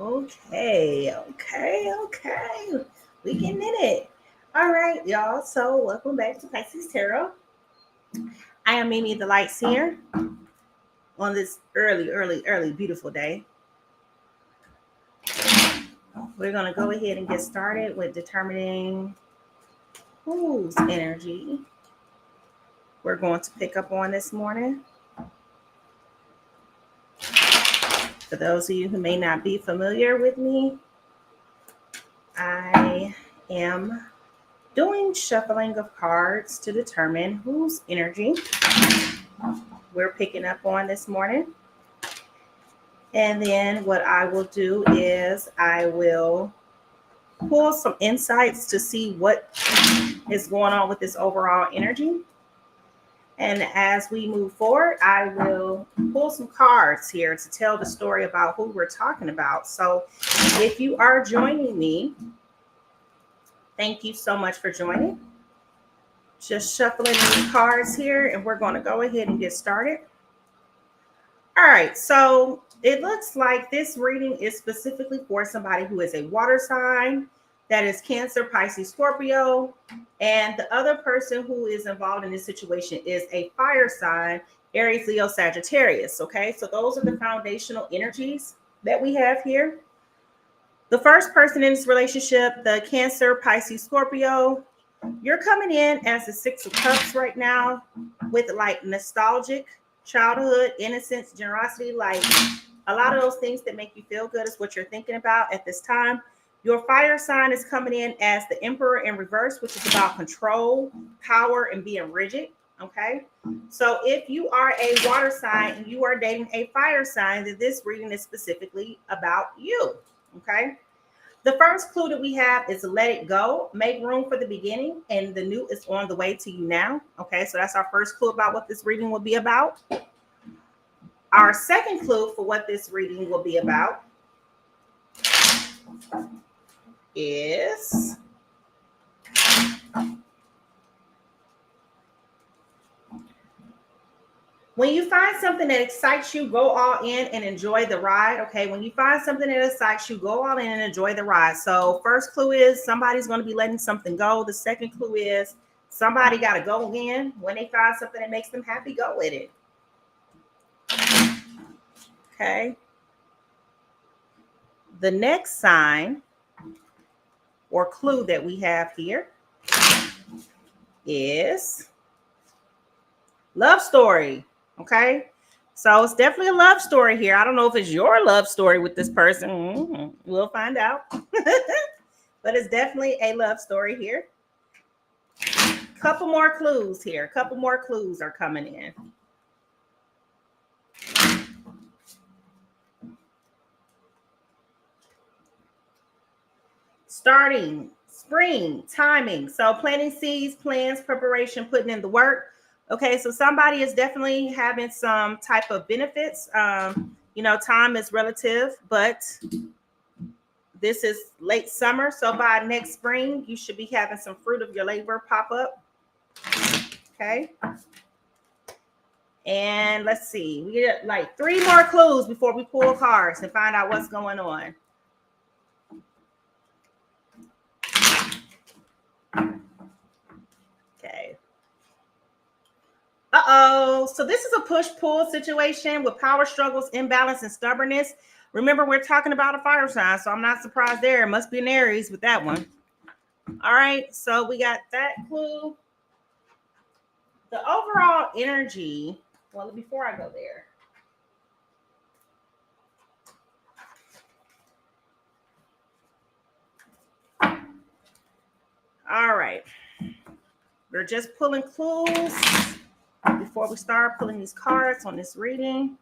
Okay. We getting in it. All right, y'all. So welcome back to Pisces Tarot. I am Mimi the Light Seer on this early, beautiful day. We're going to go ahead and get started with determining whose energy we're going to pick up on this morning. For those of you who may not be familiar with me, I am doing shuffling of cards to determine whose energy we're picking up on this morning. And then what I will do is I will pull some insights to see what is going on with this overall energy. And as we move forward, I will pull some cards here to tell the story about who we're talking about. So if you are joining me, thank you so much for joining. Just shuffling these cards here, and we're going to go ahead and get started. All right, so it looks like this reading is specifically for somebody who is a water sign, that is Cancer, Pisces, Scorpio, and the other person who is involved in this situation is a fire sign, Aries, Leo, Sagittarius. Okay, so those are the foundational energies that we have here. The first person in this relationship, the Cancer, Pisces, Scorpio, you're coming in as the Six of Cups right now with like nostalgic childhood, innocence, generosity, like a lot of those things that make you feel good is what you're thinking about at this time. Your fire sign is coming in as the Emperor in reverse, which is about control, power, and being rigid. Okay. So if you are a water sign and you are dating a fire sign, then this reading is specifically about you. Okay. The first clue that we have is let it go, make room for the beginning, and the new is on the way to you now. Okay, so that's our first clue about what this reading will be about. Our second clue for what this reading will be about is when you find something that excites you, go all in and enjoy the ride. Okay, when you find something that excites you, go all in and enjoy the ride. So first clue is somebody's going to be letting something go. The second clue is somebody got to go in. When they find something that makes them happy, go with it. Okay. The next sign or clue that we have here is love story. Okay. So it's definitely a love story here. I don't know if it's your love story with this person. We'll find out. But it's definitely a love story here. Couple more clues here. Couple more clues are coming in. Starting, spring, timing. So planting seeds, plans, preparation, putting in the work. Okay, so somebody is definitely having some type of benefits. Time is relative, but this is late summer. So by next spring, you should be having some fruit of your labor pop up. Okay. And let's see, we get like 3 more clues before we pull cards and find out what's going on. Okay. So this is a push-pull situation with power struggles, imbalance, and stubbornness. Remember, we're talking about a fire sign, so I'm not surprised there. It must be an Aries with that one. All right, so we got that clue. The overall energy, well, before I go there, all right, we're just pulling clues before we start pulling these cards on this reading.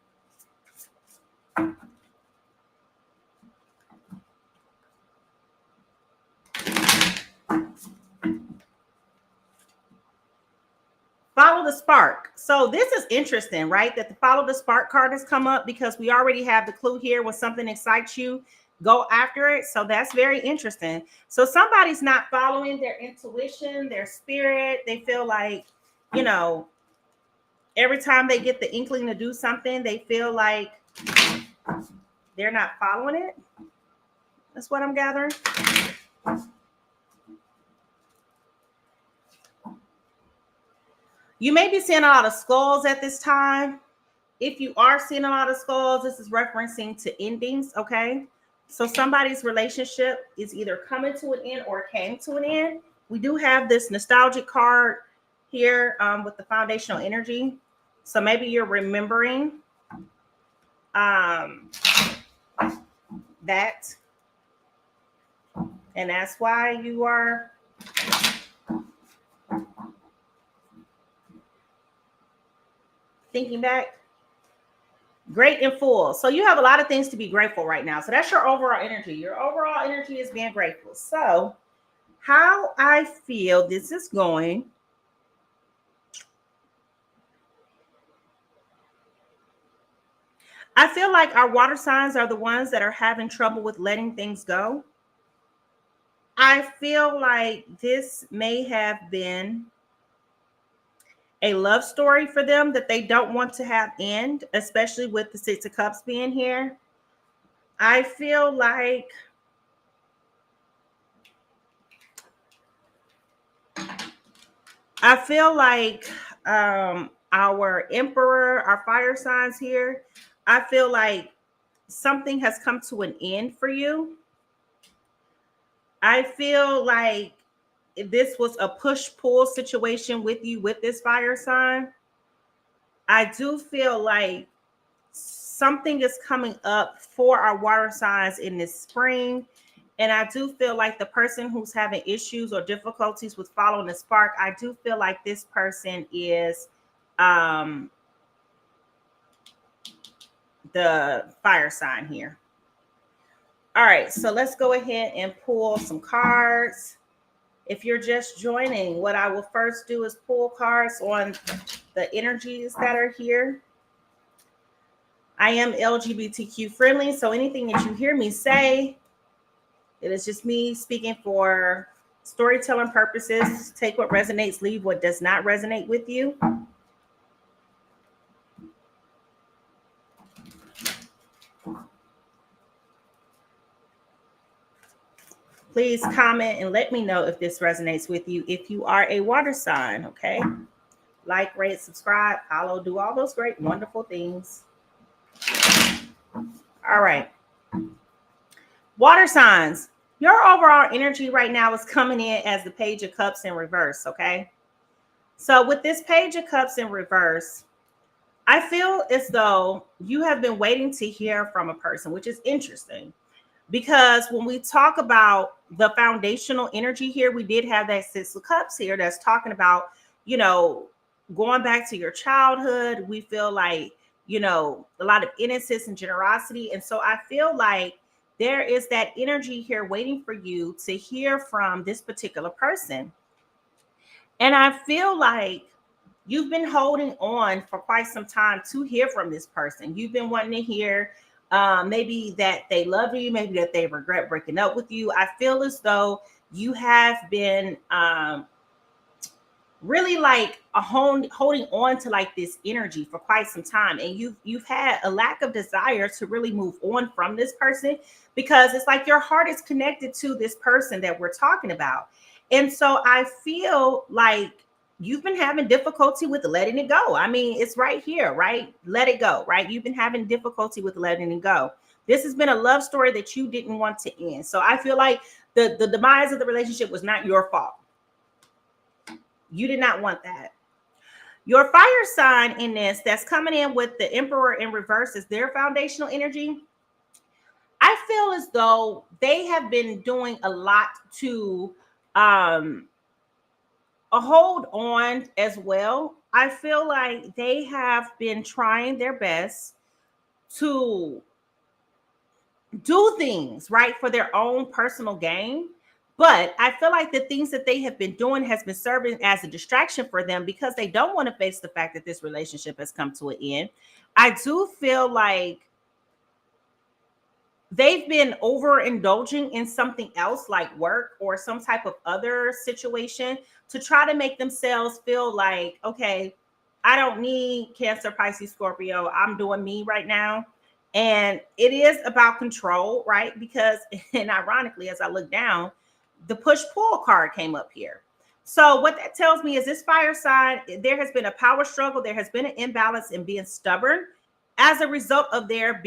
Follow the spark. So this is interesting, right? That the follow the spark card has come up because we already have the clue here. When something excites you, go after it. So that's very interesting. So somebody's not following their intuition, their spirit. They feel like, every time they get the inkling to do something, they feel like they're not following it. That's what I'm gathering. You may be seeing a lot of skulls at this time. If you are seeing a lot of skulls, this is referencing to endings, okay? So somebody's relationship is either coming to an end or came to an end. We do have this nostalgic card here with the foundational energy. So maybe you're remembering that. And that's why you are thinking back. Great and full. So you have a lot of things to be grateful right now. So that's your overall energy. Your overall energy is being grateful. So how I feel this is going. I feel like our water signs are the ones that are having trouble with letting things go. I feel like this may have been a love story for them that they don't want to have end, especially with the Six of Cups being here. I feel like our emperor, our fire signs here, I feel like something has come to an end for you. I feel like this was a push-pull situation with you with this fire sign. I do feel like something is coming up for our water signs in this spring. And I do feel like the person who's having issues or difficulties with following the spark, I do feel like this person is the fire sign here. All right, so let's go ahead and pull some cards. If you're just joining, what I will first do is pull cards on the energies that are here. I am LGBTQ friendly, so anything that you hear me say, it is just me speaking for storytelling purposes. Take what resonates, leave what does not resonate with you. Please comment and let me know if this resonates with you. If you are a water sign, okay? Like, rate, subscribe, follow, do all those great, wonderful things. All right. Water signs. Your overall energy right now is coming in as the Page of Cups in reverse, okay? So with this Page of Cups in reverse, I feel as though you have been waiting to hear from a person, which is interesting. Because when we talk about the foundational energy here, we did have that Six of Cups here that's talking about, going back to your childhood. We feel like, a lot of innocence and generosity. And so I feel like there is that energy here waiting for you to hear from this particular person. And I feel like you've been holding on for quite some time to hear from this person. You've been wanting to hear maybe that they love you, maybe that they regret breaking up with you. I feel as though you have been really like holding on to like this energy for quite some time, and you've had a lack of desire to really move on from this person, because it's like your heart is connected to this person that we're talking about. And so I feel like you've been having difficulty with letting it go. I mean, it's right here, right? Let it go, right? You've been having difficulty with letting it go. This has been a love story that you didn't want to end. So I feel like the demise of the relationship was not your fault. You did not want that. Your fire sign in this that's coming in with the Emperor in reverse is their foundational energy. I feel as though they have been doing a lot to hold on as well. I feel like they have been trying their best to do things right for their own personal gain. But I feel like the things that they have been doing has been serving as a distraction for them, because they don't want to face the fact that this relationship has come to an end. I do feel like they've been overindulging in something else like work or some type of other situation to try to make themselves feel like, okay, I don't need Cancer, Pisces, Scorpio. I'm doing me right now. And it is about control, right? Because, and ironically, as I look down, the push-pull card came up here. So what that tells me is this fire sign, there has been a power struggle. There has been an imbalance in being stubborn as a result of them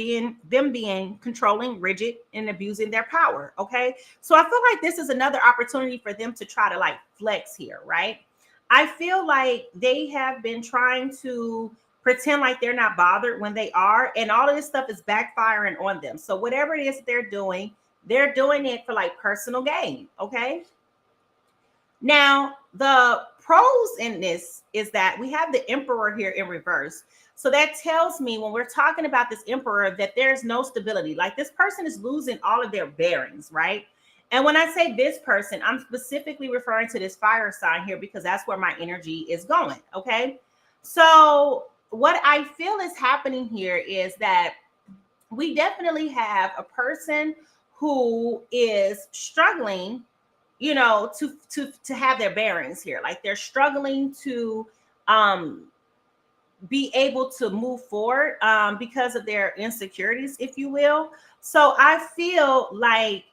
being controlling, rigid, and abusing their power. Okay. So I feel like this is another opportunity for them to try to like flex here, right? I feel like they have been trying to pretend like they're not bothered when they are, and all of this stuff is backfiring on them. So whatever it is that they're doing it for like personal gain. Okay. Now, the pros in this is that we have the emperor here in reverse. So that tells me when we're talking about this emperor that there's no stability. Like this person is losing all of their bearings, right? And when I say this person, I'm specifically referring to this fire sign here because that's where my energy is going. Okay. So what I feel is happening here is that we definitely have a person who is struggling, to have their bearings here. Like they're struggling to um be able to move forward because of their insecurities, if you will. So I feel like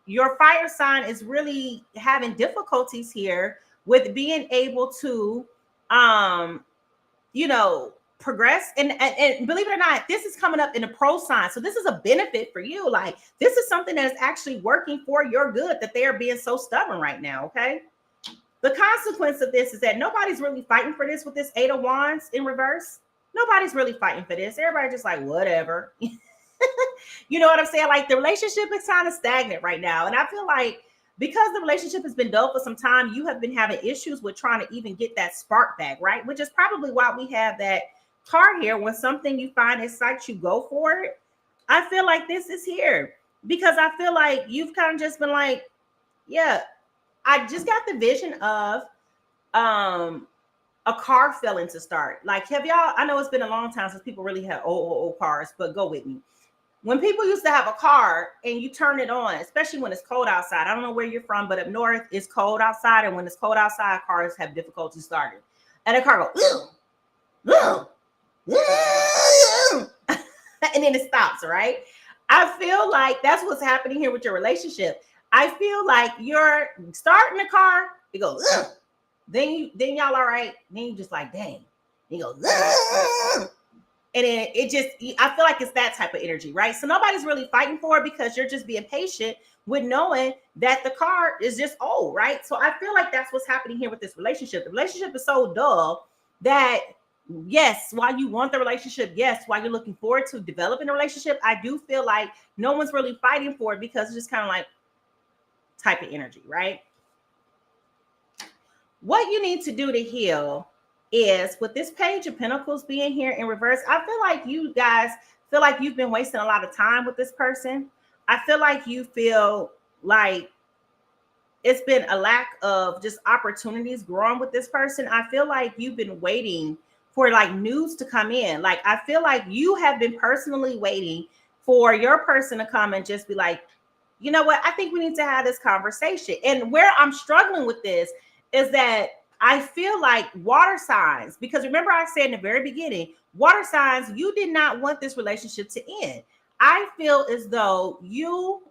your fire sign is really having difficulties here with being able to um progress. And believe it or not, this is coming up in a pro sign. So this is a benefit for you. Like this is something that is actually working for your good, that they are being so stubborn right now. Okay. The consequence of this is that nobody's really fighting for this with this 8 of Wands in reverse. Nobody's really fighting for this. Everybody just like, whatever. You know what I'm saying? Like the relationship is kind of stagnant right now. And I feel like because the relationship has been dull for some time, you have been having issues with trying to even get that spark back, right? Which is probably why we have that card here. When something you find excites you, go for it. I feel like this is here because I feel like you've kind of just been like, yeah, I just got the vision of a car failing to start. Like, have y'all, I know it's been a long time since people really had old cars, but go with me. When people used to have a car and you turn it on, especially when it's cold outside, I don't know where you're from, but up north it's cold outside. And when it's cold outside, cars have difficulty starting. And the car goes, and then it stops, right? I feel like that's what's happening here with your relationship. I feel like you're starting the car, it goes, ugh. Then y'all all right. Then you just like, dang. You go, ugh. And then it just, I feel like it's that type of energy, right? So nobody's really fighting for it because you're just being patient with knowing that the car is just old, right? So I feel like that's what's happening here with this relationship. The relationship is so dull that yes, while you want the relationship, yes, while you're looking forward to developing a relationship, I do feel like no one's really fighting for it because it's just kind of like type of energy, right? What you need to do to heal is with this Page of Pentacles being here in reverse. I feel like you guys feel like you've been wasting a lot of time with this person. I feel like you feel like it's been a lack of just opportunities growing with this person. I feel like you've been waiting for like news to come in. Like I feel like you have been personally waiting for your person to come and just be like, you know what? I think we need to have this conversation. And where I'm struggling with this is that I feel like water signs, because remember I said in the very beginning, water signs, you did not want this relationship to end. I feel as though you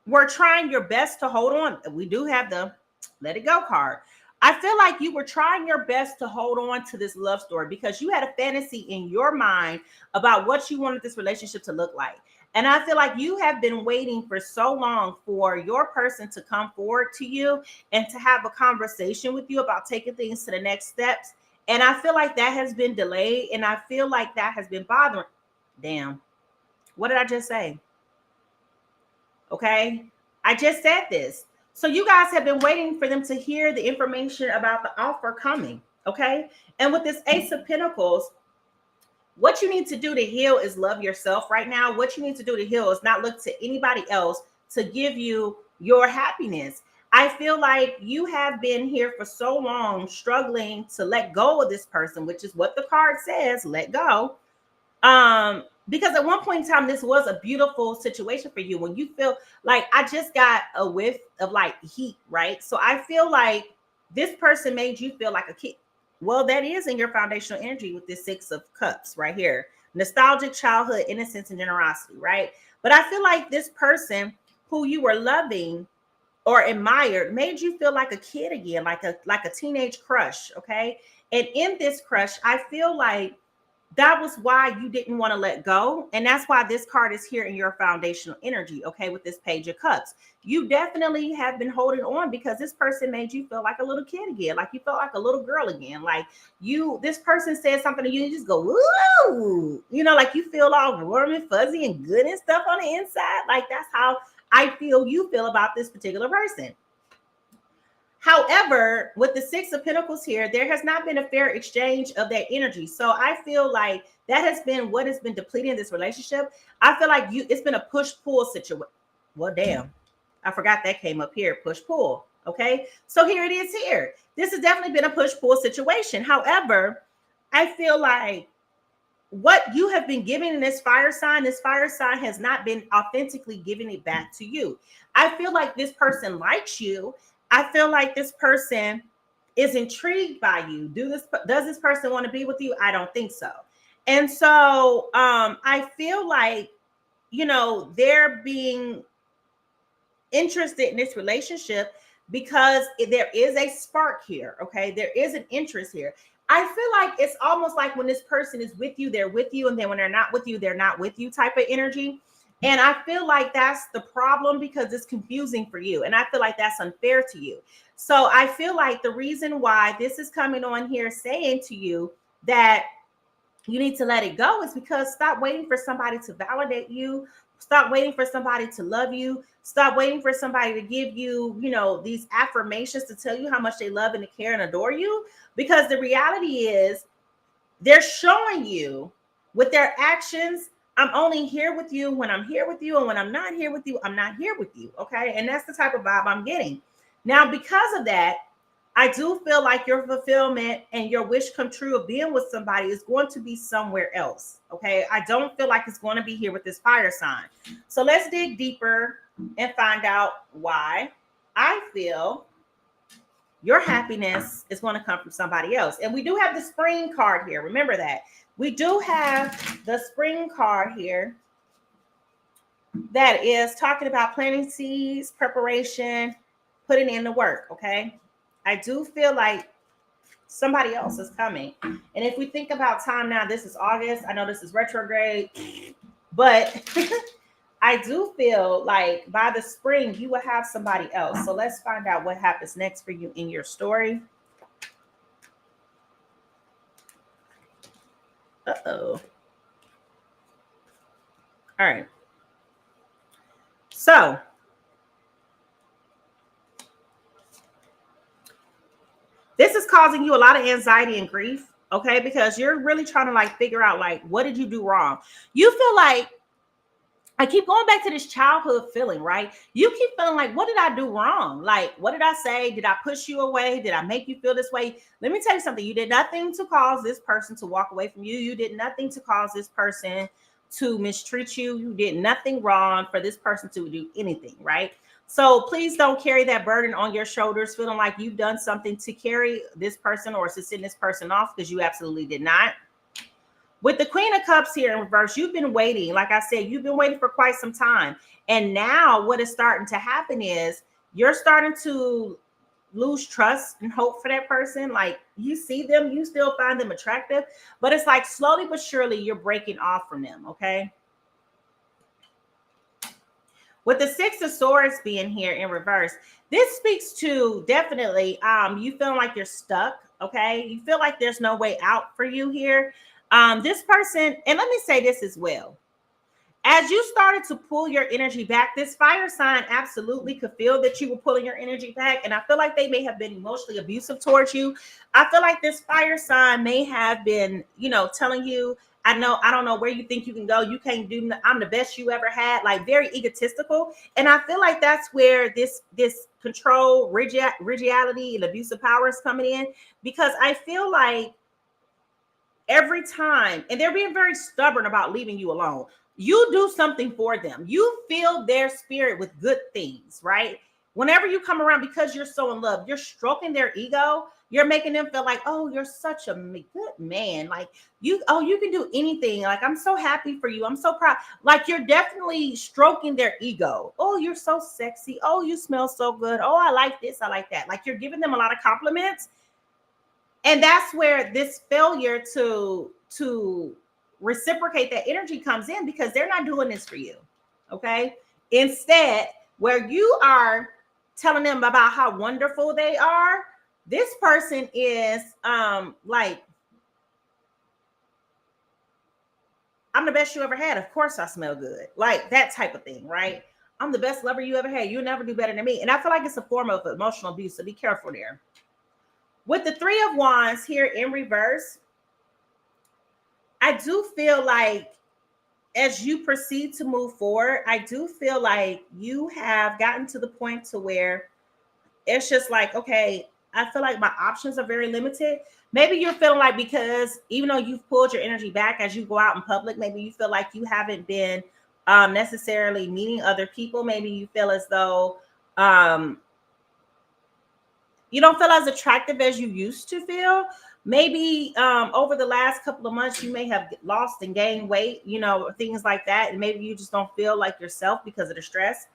were trying your best to hold on. We do have the let it go card. I feel like you were trying your best to hold on to this love story because you had a fantasy in your mind about what you wanted this relationship to look like. And I feel like you have been waiting for so long for your person to come forward to you and to have a conversation with you about taking things to the next steps. And I feel like that has been delayed. And I feel like that has been bothering. Damn. What did I just say? Okay. I just said this. So you guys have been waiting for them to hear the information about the offer coming. Okay. And with this Ace of Pentacles, what you need to do to heal is love yourself right now. What you need to do to heal is not look to anybody else to give you your happiness. I feel like you have been here for so long struggling to let go of this person, which is what the card says, let go. Because at one point in time, this was a beautiful situation for you when you feel like I just got a whiff of like heat, right? So I feel like this person made you feel like a kid. Well, that is in your foundational energy with this Six of Cups right here. nostalgic childhood, innocence, and generosity, right? But I feel like this person who you were loving or admired made you feel like a kid again, like a teenage crush, okay? And in this crush, I feel like that was why you didn't want to let go. And that's why this card is here in your foundational energy, okay, with this Page of Cups. You definitely have been holding on because this person made you feel like a little kid again, like you felt like a little girl again. Like this person said something to you, and you just go, ooh, like you feel all warm and fuzzy and good and stuff on the inside. Like that's how I feel you feel about this particular person. However, with the Six of Pentacles here, there has not been a fair exchange of that energy. So I feel like that has been what has been depleting this relationship. I feel like it's been a push-pull situation. Well, damn. I forgot that came up here, push-pull. Okay. So here it is here. This has definitely been a push-pull situation. However, I feel like what you have been giving in this fire sign has not been authentically giving it back to you. I feel like this person likes you. I feel like this person is intrigued by you. Does this person want to be with you? I don't think so. And so I feel like, they're being interested in this relationship because there is a spark here. Okay. There is an interest here. I feel like it's almost like when this person is with you, they're with you. And then when they're not with you, they're not with you type of energy. And I feel like that's the problem because it's confusing for you. And I feel like that's unfair to you. So I feel like the reason why this is coming on here saying to you that you need to let it go is because stop waiting for somebody to validate you. Stop waiting for somebody to love you. Stop waiting for somebody to give you, these affirmations to tell you how much they love and care and adore you. Because the reality is they're showing you with their actions, I'm only here with you when I'm here with you. And when I'm not here with you, I'm not here with you. Okay. And that's the type of vibe I'm getting. Now, because of that, I do feel like your fulfillment and your wish come true of being with somebody is going to be somewhere else. Okay. I don't feel like it's going to be here with this fire sign. So let's dig deeper and find out why I feel your happiness is going to come from somebody else. And we do have the spring card here. Remember that. We do have the spring card here that is talking about planting seeds, preparation, putting in the work. Okay. I do feel like somebody else is coming. And if we think about time now, this is August. I know this is retrograde, but I do feel like by the spring, you will have somebody else. So let's find out what happens next for you in your story. Uh-oh. All right. So this is causing you a lot of anxiety and grief, okay? Because you're really trying to figure out what did you do wrong? You feel like, I keep going back to this childhood feeling, right? You keep feeling like, what did I do wrong? Like, what did I say? Did I push you away? Did I make you feel this way? Let me tell you something. You did nothing to cause this person to walk away from you. You did nothing to cause this person to mistreat you. You did nothing wrong for this person to do anything, right? So please don't carry that burden on your shoulders, feeling like you've done something to carry this person or to send this person off, because you absolutely did not. With the Queen of Cups here in reverse, you've been waiting. Like I said, you've been waiting for quite some time. And now what is starting to happen is you're starting to lose trust and hope for that person. Like you see them, you still find them attractive, but it's like slowly but surely you're breaking off from them, okay? With the Six of Swords being here in reverse, this speaks to definitely you feeling like you're stuck, okay? You feel like there's no way out for you here. This person, and let me say this as well. As you started to pull your energy back, this fire sign absolutely could feel that you were pulling your energy back. And I feel like they may have been emotionally abusive towards you. I feel like this fire sign may have been, telling you, I don't know where you think you can go. You can't do, I'm the best you ever had, like very egotistical. And I feel like that's where this control, rigidity, and abusive power is coming in, because I feel like every time, and they're being very stubborn about leaving you alone. You do something for them. You fill their spirit with good things, right? Whenever you come around, because you're so in love, you're stroking their ego. You're making them feel like, oh, you're such a good man. Like you can do anything. Like, I'm so happy for you. I'm so proud. Like, you're definitely stroking their ego. Oh, you're so sexy. Oh, you smell so good. Oh, I like this. I like that. Like, you're giving them a lot of compliments. And that's where this failure to reciprocate that energy comes in, because they're not doing this for you. Okay. Instead, where you are telling them about how wonderful they are, this person is like, I'm the best you ever had. Of course I smell good. Like that type of thing, right? I'm the best lover you ever had. You'll never do better than me. And I feel like it's a form of emotional abuse. So be careful there. With the Three of Wands here in reverse, I do feel like as you proceed to move forward, I do feel like you have gotten to the point to where it's just like, okay, I feel like my options are very limited. Maybe you're feeling like, because even though you've pulled your energy back as you go out in public, maybe you feel like you haven't been necessarily meeting other people. Maybe you feel as though you don't feel as attractive as you used to feel. Maybe over the last couple of months, you may have lost and gained weight, things like that. And maybe you just don't feel like yourself because of the stress.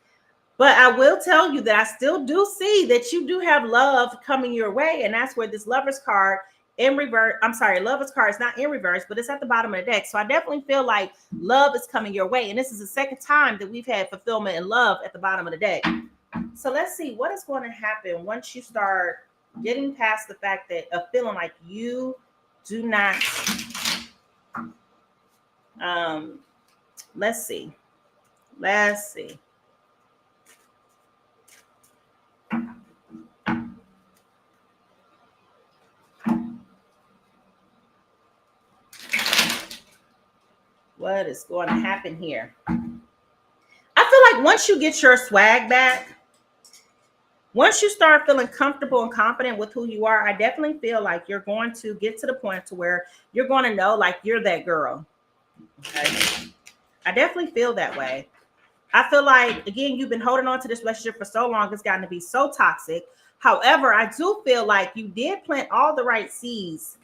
But I will tell you that I still do see that you do have love coming your way. And that's where this Lover's card in reverse, Lover's card is not in reverse, but it's at the bottom of the deck. So I definitely feel like love is coming your way. And this is the second time that we've had fulfillment and love at the bottom of the deck. So let's see what is going to happen once you start getting past the fact that of feeling like you do not. Let's see. What is going to happen here? I feel like once you get your swag back, once you start feeling comfortable and confident with who you are, I definitely feel like you're going to get to the point to where you're going to know like you're that girl. Okay. I definitely feel that way. I feel like, again, you've been holding on to this relationship for so long, it's gotten to be so toxic. However, I do feel like you did plant all the right seeds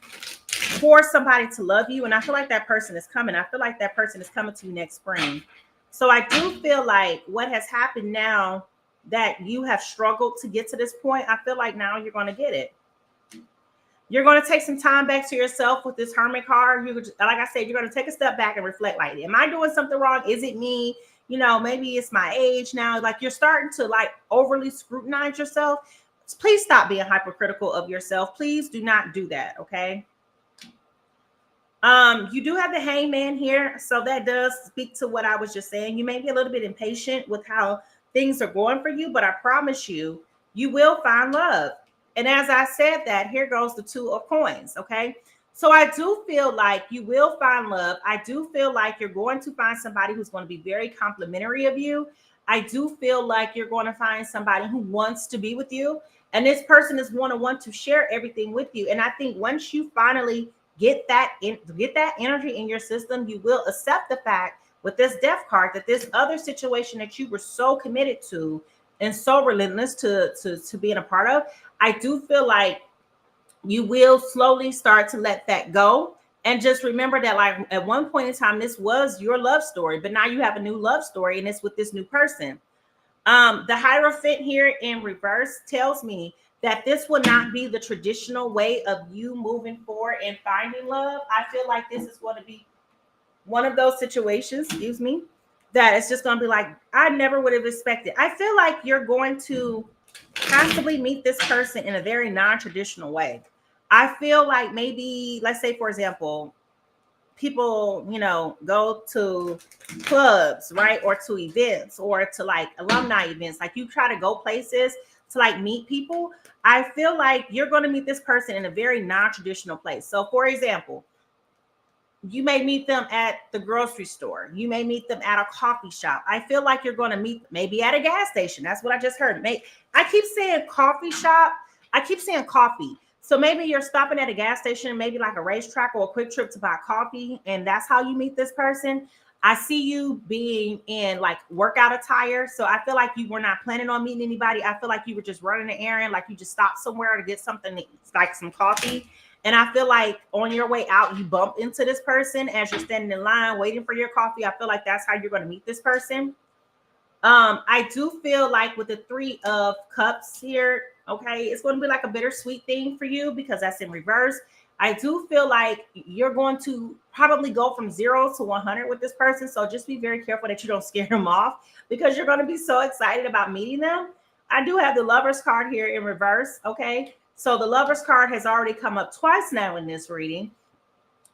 for somebody to love you. And I feel like that person is coming. I feel like that person is coming to you next spring. So I do feel like what has happened now that you have struggled to get to this point, I feel like now you're going to get it. You're going to take some time back to yourself with this Hermit card. Like I said, you're going to take a step back and reflect like, am I doing something wrong? Is it me? Maybe it's my age now. Like you're starting to like overly scrutinize yourself. Please stop being hypercritical of yourself. Please do not do that. Okay. You do have the Hangman here. So that does speak to what I was just saying. You may be a little bit impatient with how things are going for you, but I promise you, you will find love. And as I said that, here goes the Two of Coins. Okay. So I do feel like you will find love. I do feel like you're going to find somebody who's going to be very complimentary of you. I do feel like you're going to find somebody who wants to be with you. And this person is going to want to share everything with you. And I think once you finally get that energy in your system, you will accept the fact with this Death card that this other situation that you were so committed to and so relentless to being a part of, I do feel like you will slowly start to let that go. And just remember that like at one point in time, this was your love story, but now you have a new love story and it's with this new person. The Hierophant here in reverse tells me that this will not be the traditional way of you moving forward and finding love. I feel like this is going to be one of those situations, that it's just going to be like, I never would have expected. I feel like you're going to possibly meet this person in a very non-traditional way. I feel like maybe, let's say, for example, people, go to clubs, right? Or to events or to like alumni events. Like you try to go places to like meet people. I feel like you're going to meet this person in a very non-traditional place. So for example, you may meet them at the grocery store. You may meet them at a coffee shop. I feel like you're going to meet maybe at a gas station. That's what I just heard. I keep saying coffee shop. I keep saying coffee. So maybe you're stopping at a gas station, maybe like a racetrack or a quick trip to buy coffee. And that's how you meet this person. I see you being in like workout attire. So I feel like you were not planning on meeting anybody. I feel like you were just running an errand, like you just stopped somewhere to get something, like some coffee. And I feel like on your way out, you bump into this person as you're standing in line waiting for your coffee. I feel like that's how you're going to meet this person. I do feel like with the 3 of Cups here, okay, it's going to be like a bittersweet thing for you because that's in reverse. I do feel like you're going to probably go from 0 to 100 with this person. So just be very careful that you don't scare them off because you're going to be so excited about meeting them. I do have the Lovers card here in reverse, okay? So the Lovers card has already come up twice now in this reading.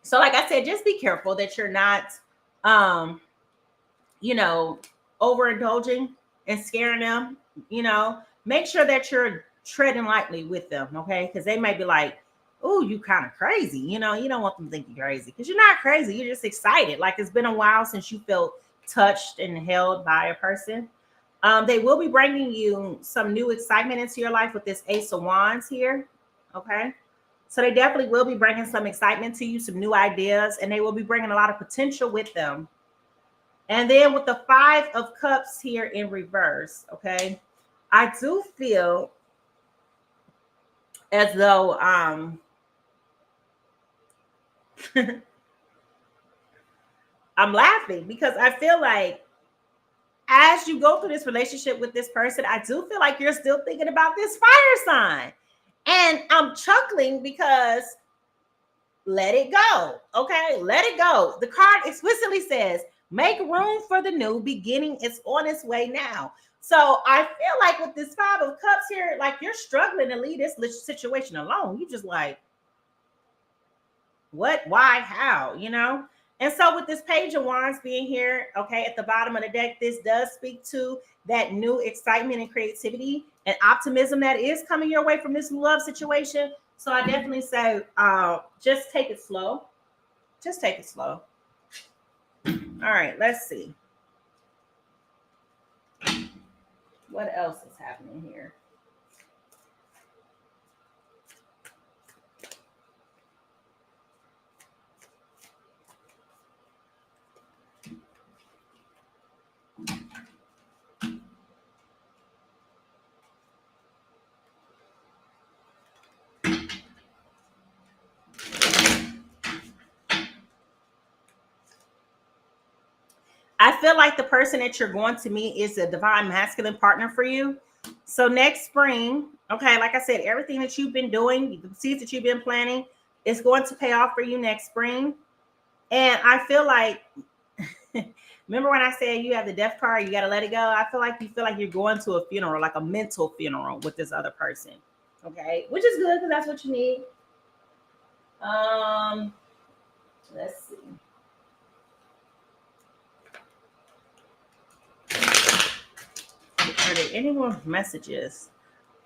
So like I said, just be careful that you're not, you know, overindulging and scaring them. Make sure that you're treading lightly with them, okay? Because they may be like, oh, you kind of crazy. You don't want them to think you're crazy because you're not crazy. You're just excited. Like it's been a while since you felt touched and held by a person. They will be bringing you some new excitement into your life with this Ace of Wands here, okay? So they definitely will be bringing some excitement to you, some new ideas, and they will be bringing a lot of potential with them. And then with the 5 of Cups here in reverse, okay, I do feel as though I'm laughing because I feel like as you go through this relationship with this person, I do feel like you're still thinking about this fire sign. And I'm chuckling because let it go. Okay, let it go. The card explicitly says, make room for the new beginning. It's on its way now. So I feel like with this 5 of Cups here, like you're struggling to leave this situation alone. You just like, what, why, how, And so with this Page of Wands being here, okay, at the bottom of the deck, this does speak to that new excitement and creativity and optimism that is coming your way from this love situation. So I definitely say, just take it slow. Just take it slow. All right, let's see. What else is happening here? I feel like the person that you're going to meet is a divine masculine partner for you. So next spring, okay, like I said, everything that you've been doing, the seeds that you've been planting, is going to pay off for you next spring. And I feel like, remember when I said you have the death card, you got to let it go? I feel like you feel like you're going to a funeral, like a mental funeral with this other person. Okay, which is good because that's what you need. Let's see. Are there any more messages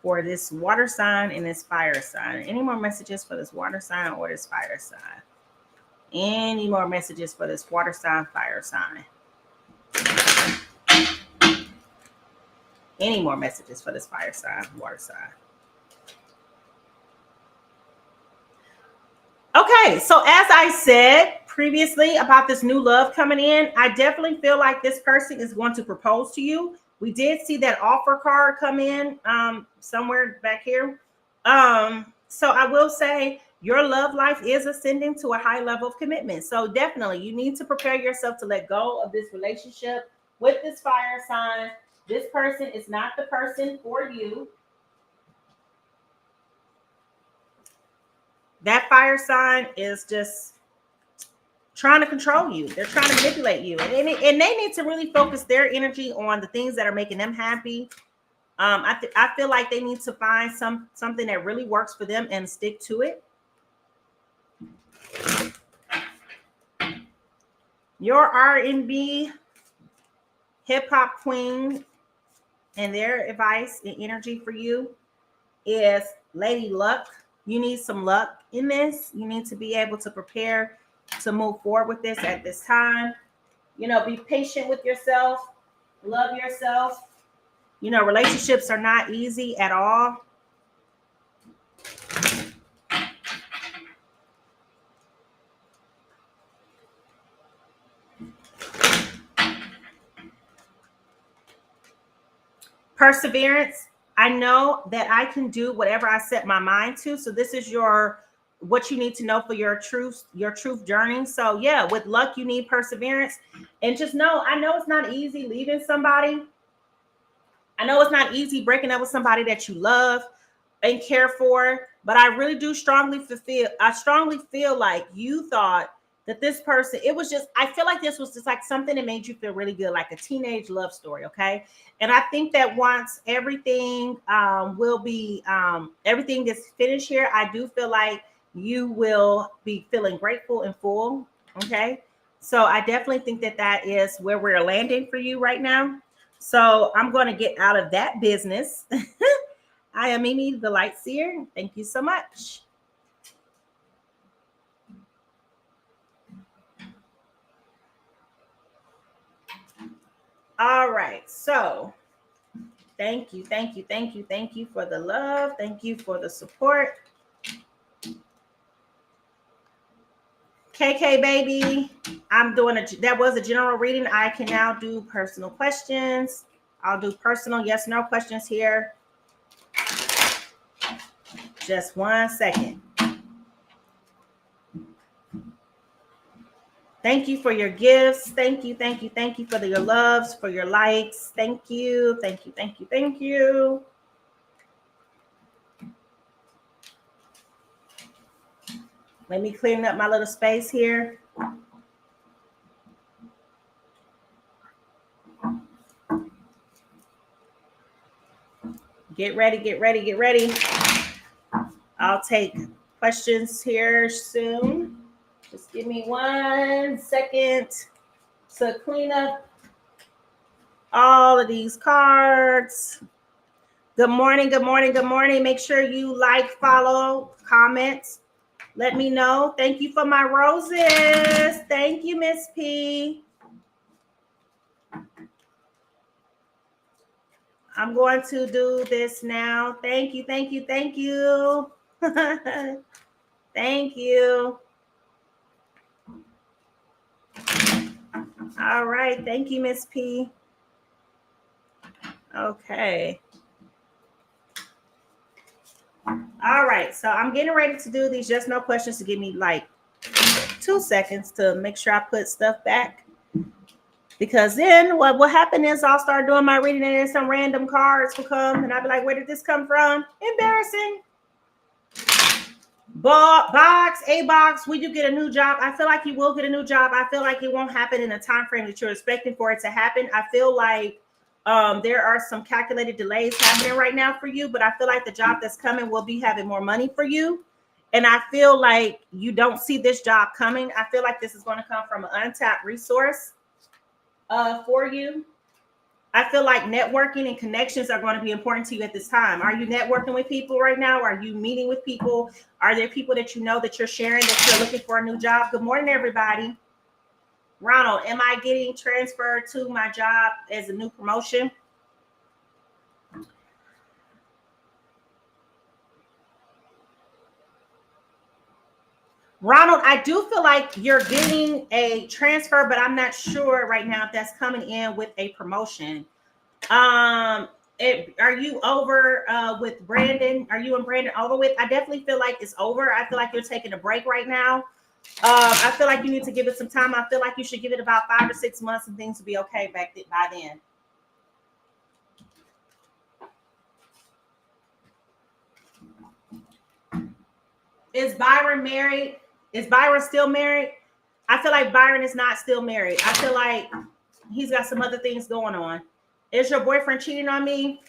for this water sign and this fire sign? Any more messages for this water sign or this fire sign? Any more messages for this water sign, fire sign? Any more messages for this fire sign, water sign? Okay, so as I said previously about this new love coming in, I definitely feel like this person is going to propose to you. We did see that offer card come in somewhere back here. So I will say your love life is ascending to a high level of commitment. So definitely you need to prepare yourself to let go of this relationship with this fire sign. This person is not the person for you. That fire sign is just trying to control you. They're trying to manipulate you. And they need to really focus their energy on the things that are making them happy. I feel like they need to find something that really works for them and stick to it. Your R&B hip hop queen and their advice and energy for you is Lady Luck. You need some luck in this. You need to be able to prepare to move forward with this at this time. Be patient with yourself. Love yourself. Relationships are not easy at all. Perseverance. I know that I can do whatever I set my mind to. So this is what you need to know for your truth journey. So yeah, with luck, you need perseverance. And just know, I know it's not easy leaving somebody. I know it's not easy breaking up with somebody that you love and care for, but I really do strongly feel like you thought that this person, it was just, I feel like this was just like something that made you feel really good, like a teenage love story. Okay. And I think that once everything everything gets finished here, I do feel like you will be feeling grateful and full. Okay. So I definitely think that that is where we're landing for you right now. So I'm going to get out of that business. I am Mimi, the Light Seer. Thank you so much. All right. So thank you for the love. Thank you for the support. KK baby, that was a general reading. I can now do personal questions. I'll do personal yes, no questions here. Just 1 second. Thank you for your gifts. Thank you for your loves, for your likes. Thank you. Let me clean up my little space here. Get ready. I'll take questions here soon. Just give me 1 second to clean up all of these cards. Good morning. Make sure you like, follow, comment. Let me know. Thank you for my roses. Thank you, Miss P. I'm going to do this now. Thank you. Thank you. All right. Thank you, Miss P. Okay. All right. So I'm getting ready to do these just no questions to give me like 2 seconds to make sure I put stuff back. Because then what will happen is I'll start doing my reading and then some random cards will come and I'll be like, where did this come from? Embarrassing. A box, will you get a new job? I feel like you will get a new job. I feel like it won't happen in the time frame that you're expecting for it to happen. I feel like there are some calculated delays happening right now for you, but I feel like the job that's coming will be having more money for you. And I feel like you don't see this job coming. I feel like this is going to come from an untapped resource for you. I feel like networking and connections are going to be important to you at this time. Are you networking with people right now? Are you meeting with people? Are there people that you know that you're sharing that you're looking for a new job? Good morning, everybody. Ronald, am I getting transferred to my job as a new promotion? Ronald, I do feel like you're getting a transfer, but I'm not sure right now if that's coming in with a promotion. Are you over with Brandon? Are you and Brandon over with? I definitely feel like it's over. I feel like you're taking a break right now. I feel like you need to give it some time. I feel like you should give it about 5 or 6 months and things will be okay by then. Is Byron married? Is Byron still married? I feel like Byron is not still married. I feel like he's got some other things going on. Is your boyfriend cheating on me?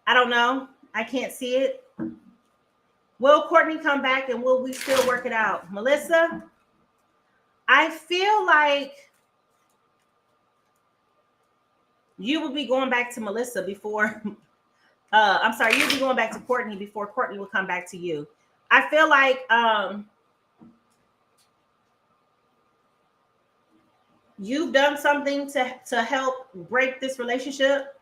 I don't know. I can't see it. Will Courtney come back and will we still work it out? Melissa, I feel like you will be going back to Melissa before I'm sorry, you'll be going back to Courtney before Courtney will come back to you. I feel like you've done something to help break this relationship.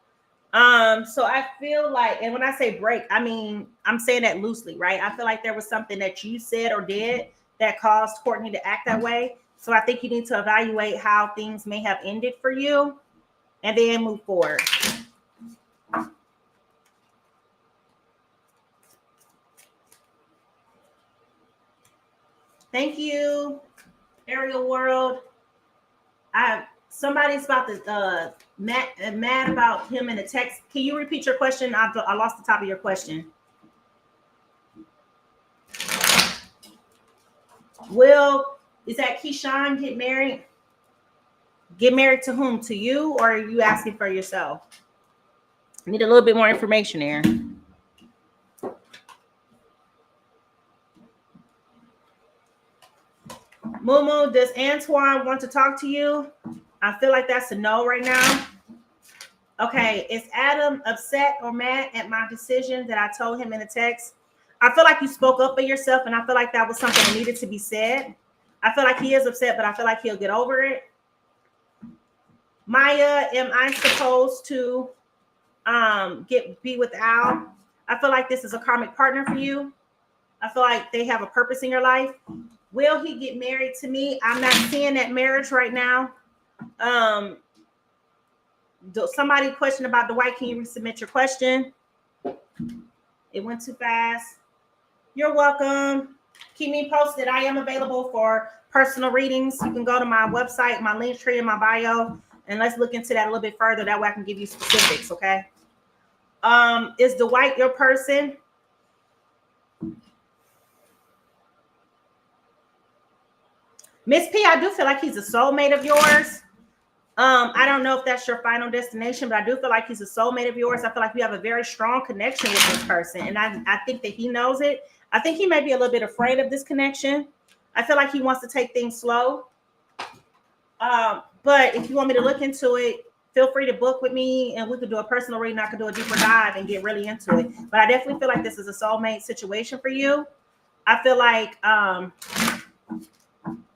So I feel like, and when I say break, I mean, I'm saying that loosely, right? I feel like there was something that you said or did that caused Courtney to act that way. So I think you need to evaluate how things may have ended for you and then move forward. Thank you, Ariel World. Somebody's about to mad about him in the text. Can you repeat your question? I lost the top of your question. Is that Keyshawn get married? Get married to whom? To you, or are you asking for yourself? I need a little bit more information there. Momo, does Antoine want to talk to you? I feel like that's a no right now. Okay, is Adam upset or mad at my decision that I told him in the text? I feel like you spoke up for yourself, and I feel like that was something that needed to be said. I feel like he is upset, but I feel like he'll get over it. Maya, am I supposed to be with Al? I feel like this is a karmic partner for you. I feel like they have a purpose in your life. Will he get married to me? I'm not seeing that marriage right now. Somebody questioned about Dwight. Can you resubmit your question? It went too fast. You're welcome. Keep me posted. I am available for personal readings. You can go to my website, my link tree in my bio, and let's look into that a little bit further. That way I can give you specifics, okay? Is Dwight your person? Miss P, I do feel like he's a soulmate of yours. I don't know if that's your final destination, but I do feel like he's a soulmate of yours. I feel like you have a very strong connection with this person, and I think that he knows it. I think he may be a little bit afraid of this connection. I feel like he wants to take things slow. But if you want me to look into it, feel free to book with me, and we could do a personal reading. I could do a deeper dive and get really into it. But I definitely feel like this is a soulmate situation for you. I feel like,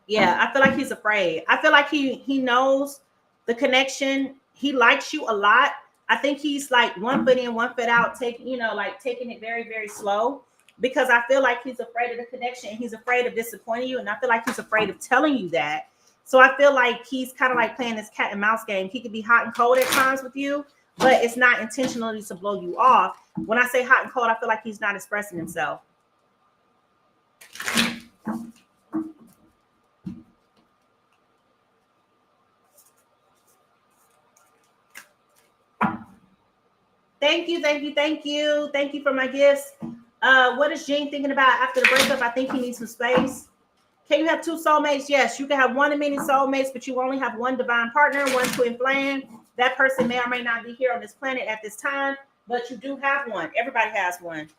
yeah, I feel like he's afraid. I feel like he knows the connection. He likes you a lot. I think he's like one foot in, one foot out, taking it very, very slow, because I feel like he's afraid of the connection. He's afraid of disappointing you. And I feel like he's afraid of telling you that. So I feel like he's kind of like playing this cat and mouse game. He could be hot and cold at times with you, but it's not intentionally to blow you off. When I say hot and cold, I feel like he's not expressing himself. Thank you, thank you, thank you. Thank you for my gifts. What is Gene thinking about after the breakup? I think he needs some space. Can you have two soulmates? Yes, you can have one of many soulmates, but you only have one divine partner, one twin flame. That person may or may not be here on this planet at this time, but you do have one. Everybody has one.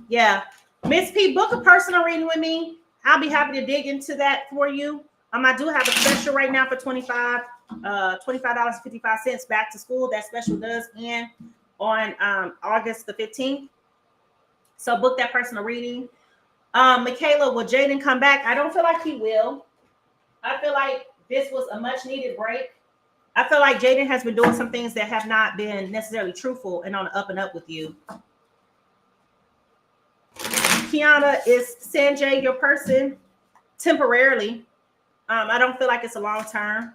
Yeah. Miss P, book a personal reading with me. I'll be happy to dig into that for you. I do have a special right now for $25.55 back to school. That special does end on August the 15th. So book that personal reading. Michaela, will Jaden come back? I don't feel like he will. I feel like this was a much needed break. I feel like Jaden has been doing some things that have not been necessarily truthful and on the up and up with you. Kiana, is Sanjay your person? Temporarily. I don't feel like it's a long term.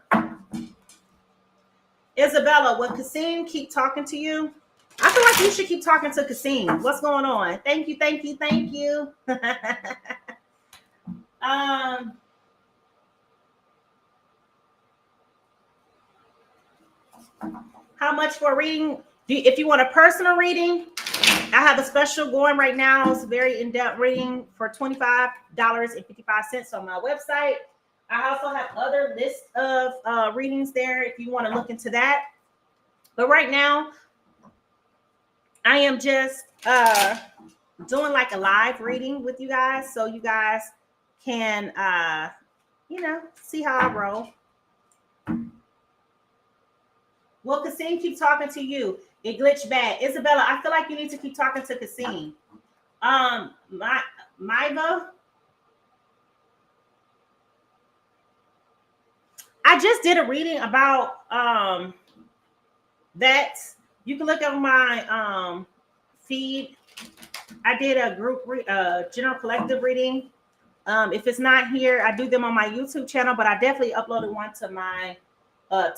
Isabella, will Kasim keep talking to you? I feel like you should keep talking to Kasim. What's going on? Thank you, thank you, thank you. How much for a reading? If you want a personal reading, I have a special going right now. It's a very in-depth reading for $25.55 on my website. I also have other lists of readings there if you want to look into that. But right now, I am just doing like a live reading with you guys, so you guys can, see how I roll. Well, Kasim keep talking to you. It glitched bad. Isabella, I feel like you need to keep talking to Kasim. Maiva, I just did a reading about that. You can look at my feed. I did a group general collective reading. If it's not here, I do them on my YouTube channel, but I definitely uploaded one to my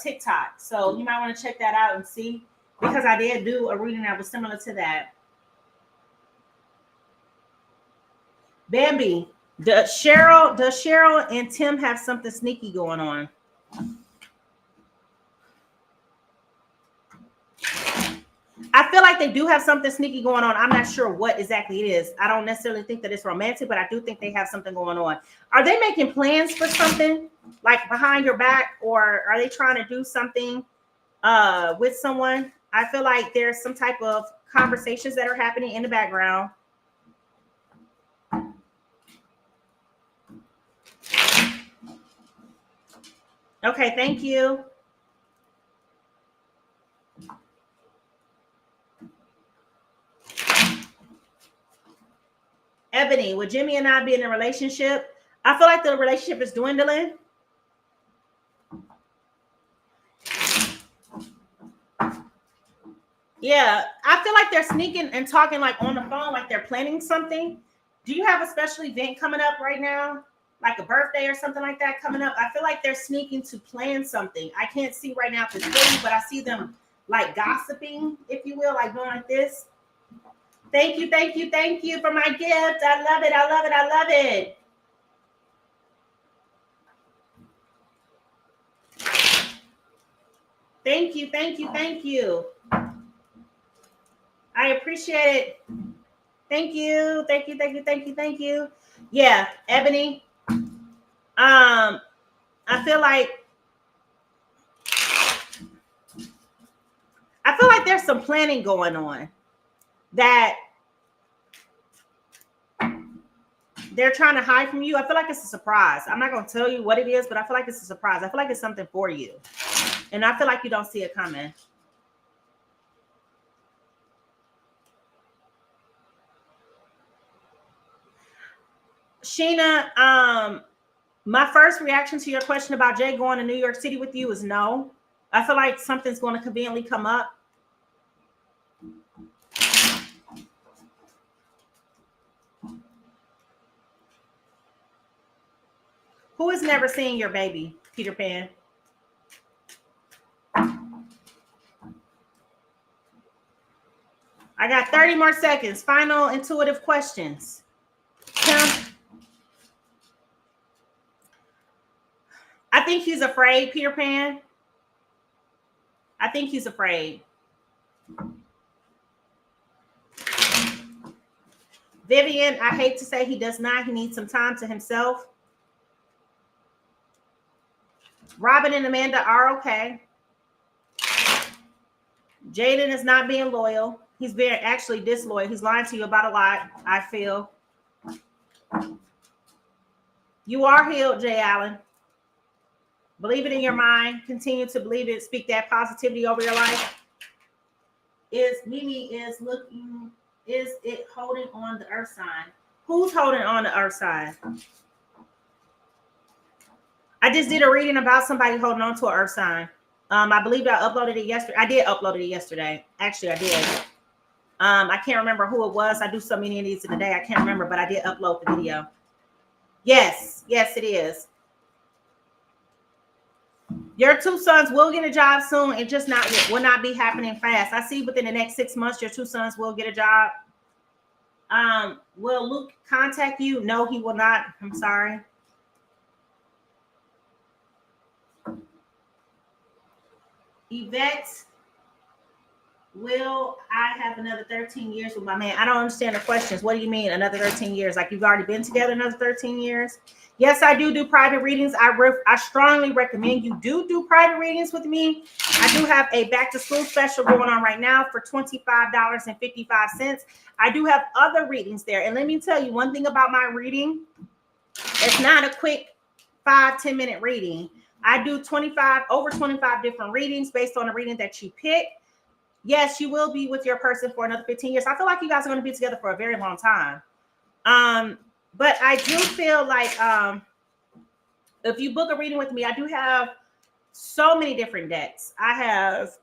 TikTok. So you might want to check that out and see, because I did do a reading that was similar to that. Bambi, does Cheryl and Tim have something sneaky going on? I feel like they do have something sneaky going on. I'm not sure what exactly it is. I don't necessarily think that it's romantic, but I do think they have something going on. Are they making plans for something like behind your back, or are they trying to do something with someone? I feel like there's some type of conversations that are happening in the background. Okay, thank you. Ebony, would Jimmy and I be in a relationship? I feel like the relationship is dwindling. Yeah, I feel like they're sneaking and talking like on the phone, like they're planning something. Do you have a special event coming up right now? Like a birthday or something like that coming up? I feel like they're sneaking to plan something. I can't see right now if it's really, but I see them like gossiping, if you will, like going like this. Thank you, thank you, thank you for my gift. I love it, I love it, I love it. Thank you, thank you, thank you. I appreciate it. Thank you, thank you, thank you, thank you, thank you. Yeah, Ebony. I feel like there's some planning going on that they're trying to hide from you. I feel like it's a surprise. I'm not going to tell you what it is, but I feel like it's a surprise. I feel like it's something for you. And I feel like you don't see it coming. Sheena, my first reaction to your question about Jay going to New York City with you is no. I feel like something's going to conveniently come up. Who has never seen your baby, Peter Pan? I got 30 more seconds. Final intuitive questions. Tim? I think he's afraid, Peter Pan. I think he's afraid. Vivian, I hate to say he does not. He needs some time to himself. Robin and Amanda are okay. Jaden is not being loyal. He's being actually disloyal. He's lying to you about a lot, I feel. You are healed, Jay Allen. Believe it in your mind. Continue to believe it. Speak that positivity over your life. Mimi is looking, is it holding on the earth sign? Who's holding on the earth sign? I just did a reading about somebody holding on to an earth sign. I believe I uploaded it yesterday. I did upload it yesterday. Actually, I did. I can't remember who it was. I do so many of these in a day. I can't remember, but I did upload the video. Yes, it is. Your two sons will get a job soon. It just will not be happening fast. I see within the next 6 months, your two sons will get a job. Will Luke contact you? No, he will not. I'm sorry. Yvette, will I have another 13 years with my man? I don't understand the questions. What do you mean another 13 years? Like you've already been together another 13 years? Yes, I do private readings. I strongly recommend you do private readings with me. I do have a back to school special going on right now for $25.55. I do have other readings there. And let me tell you one thing about my reading. It's not a quick 5-10 minute reading. I do over 25 different readings based on the reading that you pick. Yes, you will be with your person for another 15 years. I feel like you guys are going to be together for a very long time. But I do feel like if you book a reading with me, I do have so many different decks. I have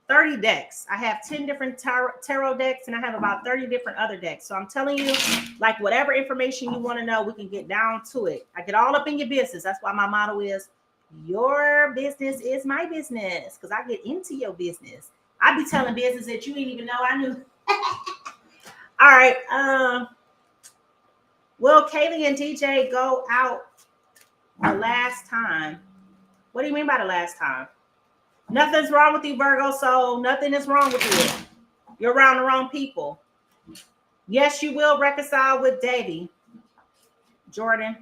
30 decks. I have 10 different tarot decks, and I have about 30 different other decks. So I'm telling you, like, whatever information you want to know, we can get down to it. I get all up in your business. That's why my motto is, your business is my business, because I get into your business. I be telling business that you didn't even know I knew. All right. Will Kaylee and DJ go out the last time? What do you mean by the last time? Nothing's wrong with you, Virgo, so nothing is wrong with you. You're around the wrong people. Yes, you will reconcile with Davy. Jordan.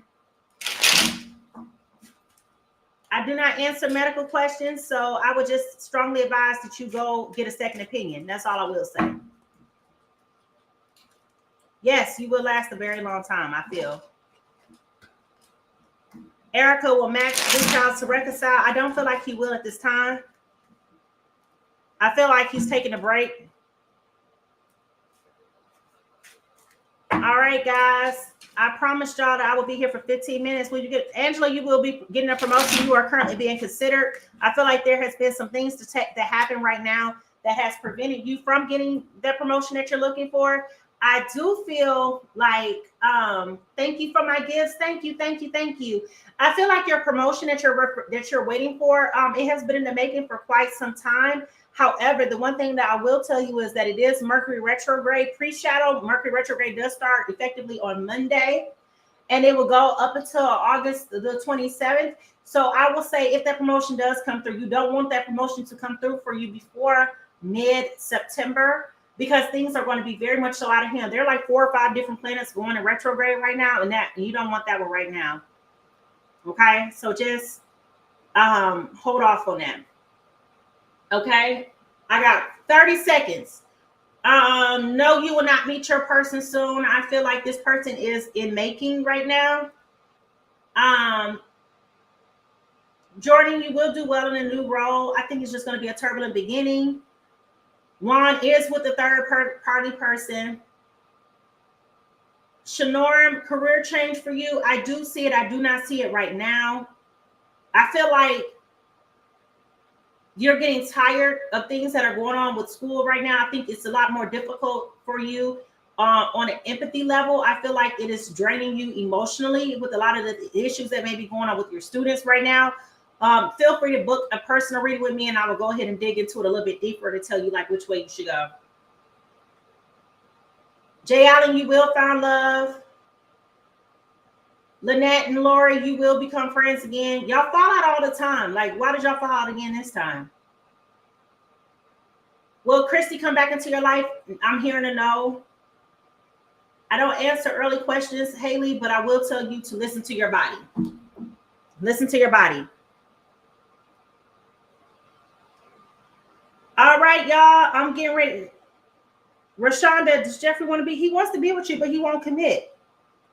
I do not answer medical questions, so I would just strongly advise that you go get a second opinion. That's all I will say. Yes, you will last a very long time, I feel. Erica will Max reach out to reconcile. I don't feel like he will at this time. I feel like he's taking a break. All right, guys. I promised y'all that I will be here for 15 minutes. Will you get Angela? You will be getting a promotion. You are currently being considered. I feel like there has been some things that happen right now that has prevented you from getting that promotion that you're looking for. I do feel like, thank you for my gifts. Thank you. I feel like your promotion that you're waiting for, it has been in the making for quite some time. However, the one thing that I will tell you is that it is Mercury retrograde pre-shadow. Mercury retrograde does start effectively on Monday, and it will go up until August the 27th. So I will say, if that promotion does come through, you don't want that promotion to come through for you before mid-September, because things are going to be very much so out of hand. There are like 4 or 5 different planets going in retrograde right now, and you don't want that one right now. Okay, so just hold off on that. Okay, I got 30 seconds. No, you will not meet your person soon. I feel like this person is in making right now. Jordan, you will do well in a new role. I think it's just going to be a turbulent beginning. Juan is with the third party person. Shanoram, career change for you. I do see it. I do not see it right now. I feel like you're getting tired of things that are going on with school right now. I think it's a lot more difficult for you on an empathy level. I feel like it is draining you emotionally with a lot of the issues that may be going on with your students right now. Feel free to book a personal reading with me, and I will go ahead and dig into it a little bit deeper to tell you like which way you should go. Jay Allen, you will find love. Lynette and Lori, you will become friends again. Y'all fall out all the time. Like, why did y'all fall out again this time? Will Christy come back into your life? I'm hearing a no. I don't answer early questions, Haley, but I will tell you to listen to your body. Listen to your body. All right, y'all. I'm getting ready. Rashonda, does Jeffrey want to be? He wants to be with you, but he won't commit.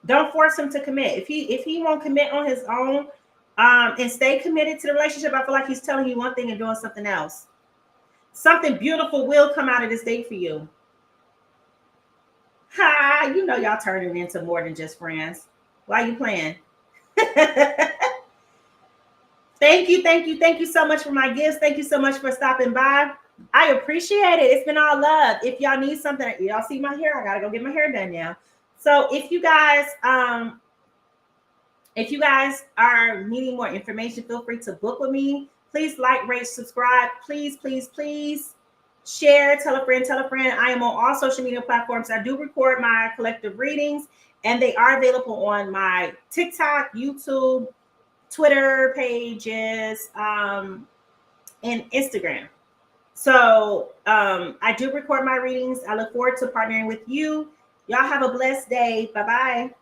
Don't force him to commit. If he won't commit on his own, and stay committed to the relationship, I feel like he's telling you one thing and doing something else. Something beautiful will come out of this date for you. Ha! You know y'all turning into more than just friends. Why are you playing? Thank you so much for my gifts. Thank you so much for stopping by. I appreciate it. It's been all love. If y'all need something, y'all see my hair. I gotta go get my hair done now. So if you guys are needing more information, feel free to book with me. Please like, rate, subscribe. Please share, tell a friend. I am on all social media platforms. I do record my collective readings, and they are available on my TikTok, YouTube, Twitter pages, and Instagram. So I do record my readings. I look forward to partnering with you. Y'all have a blessed day. Bye-bye.